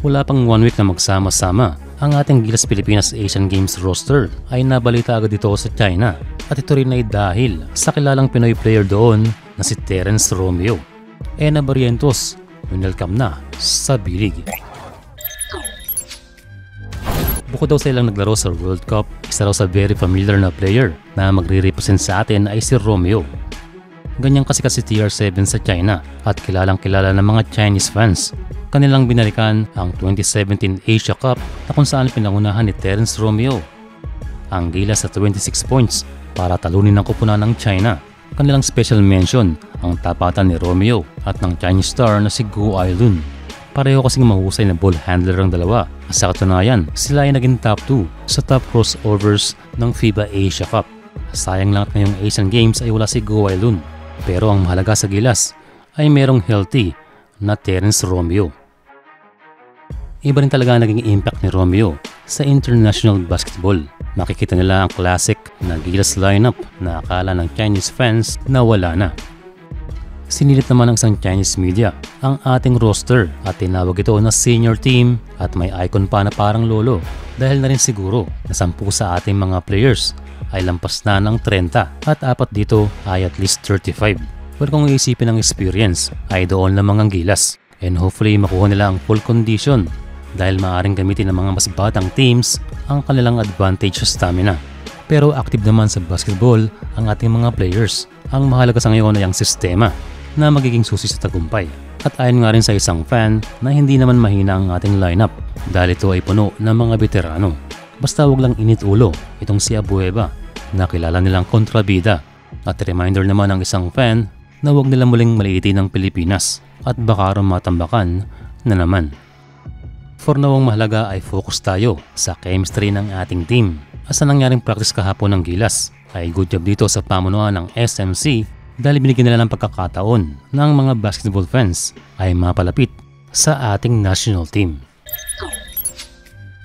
Wala pang 1 week na magsama-sama, ang ating Gilas Pilipinas Asian Games roster ay nabalita agad dito sa China at ito rin ay dahil sa kilalang Pinoy player doon na si Terence Romeo. Ena Barrientos, welcome na sa bilig. Bukod daw sa ilang naglaro sa World Cup, isa raw sa very familiar na player na magre-represent sa atin ay si Romeo. Ganyan kasi si TR7 sa China at kilalang kilala ng mga Chinese fans. Kanilang binalikan ang 2017 Asia Cup na kung saan pinangunahan ni Terence Romeo ang Gilas sa 26 points para talunin ang kupunan ng China. Kanilang special mention ang tapatan ni Romeo at ng Chinese star na si Guo Ailun. Pareho kasing mahusay na ball handler ang dalawa at sa katunayan sila ay naging top 2 sa top crossovers ng FIBA Asia Cup. Sayang lang at ngayong Asian Games ay wala si Guo Ailun, pero ang mahalaga sa Gilas ay merong healthy na Terence Romeo. Iba rin talaga ang naging impact ni Romeo sa international basketball. Makikita nila ang classic na Gilas lineup na akala ng Chinese fans na wala na. Sinilit naman ng isang Chinese media ang ating roster at tinawag ito na senior team at may icon pa na parang lolo dahil na rin siguro na 10 sa ating mga players ay lampas na ng 30 at 4 dito ay at least 35. Pero kung iisipin ang experience ay doon lamang ang Gilas and hopefully makuha nila ang full condition dahil maaaring gamitin ng mga mas batang teams ang kanilang advantage sa stamina. Pero active naman sa basketball ang ating mga players. Ang mahalaga sa ngayon ay ang sistema na magiging susi sa tagumpay. At ayon nga rin sa isang fan na hindi naman mahina ang ating lineup dahil ito ay puno ng mga veterano. Basta wag lang init ulo itong si Abueva na kilala nilang kontrabida. At reminder naman ng isang fan na wag nilang muling maliitin ang Pilipinas at baka matambakan na naman. For now, ang mahalaga ay focus tayo sa chemistry ng ating team. At sa nangyaring practice kahapon ng Gilas ay good job dito sa pamunuan ng SMC dahil binigyan nila ng pagkakataon ng mga basketball fans ay mapalapit sa ating national team.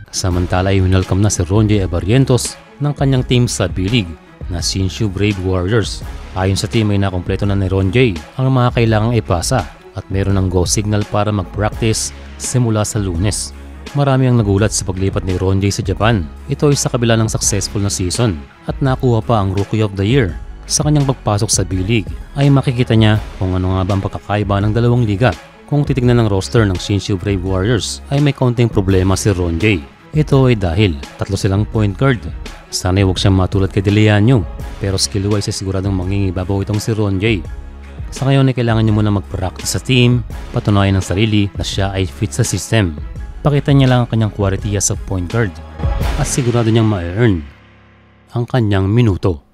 Samantala ay welcome na si Ronjay Barrientos ng kanyang team sa B-League na Hsinchu Brave Warriors. Ayon sa team ay nakompleto na ni Ronjay ang mga kailangang ipasa at meron ng go signal para mag-practice simula sa Lunes. Marami ang nagulat sa paglipat ni Ronjay sa Japan. Ito ay sa kabila ng successful na season at nakuha pa ang Rookie of the Year. Sa kanyang pagpasok sa B-League ay makikita niya kung ano nga ba ang pagkakaiba ng dalawang liga. Kung titignan ng roster ng Hsinchu Brave Warriors ay may kaunting problema si Ronjay. Ito ay dahil 3 silang point guard. Sana'y huwag siyang matulad kay Deleano, pero skill-wise ay siguradong mangingibabaw itong si Ronjay. Sa ngayon ay kailangan niya muna mag-practice sa team, patunayan ng sarili na siya ay fit sa system. Pakita niya lang ang kanyang quality as a point guard at sigurado niyang ma-earn ang kanyang minuto.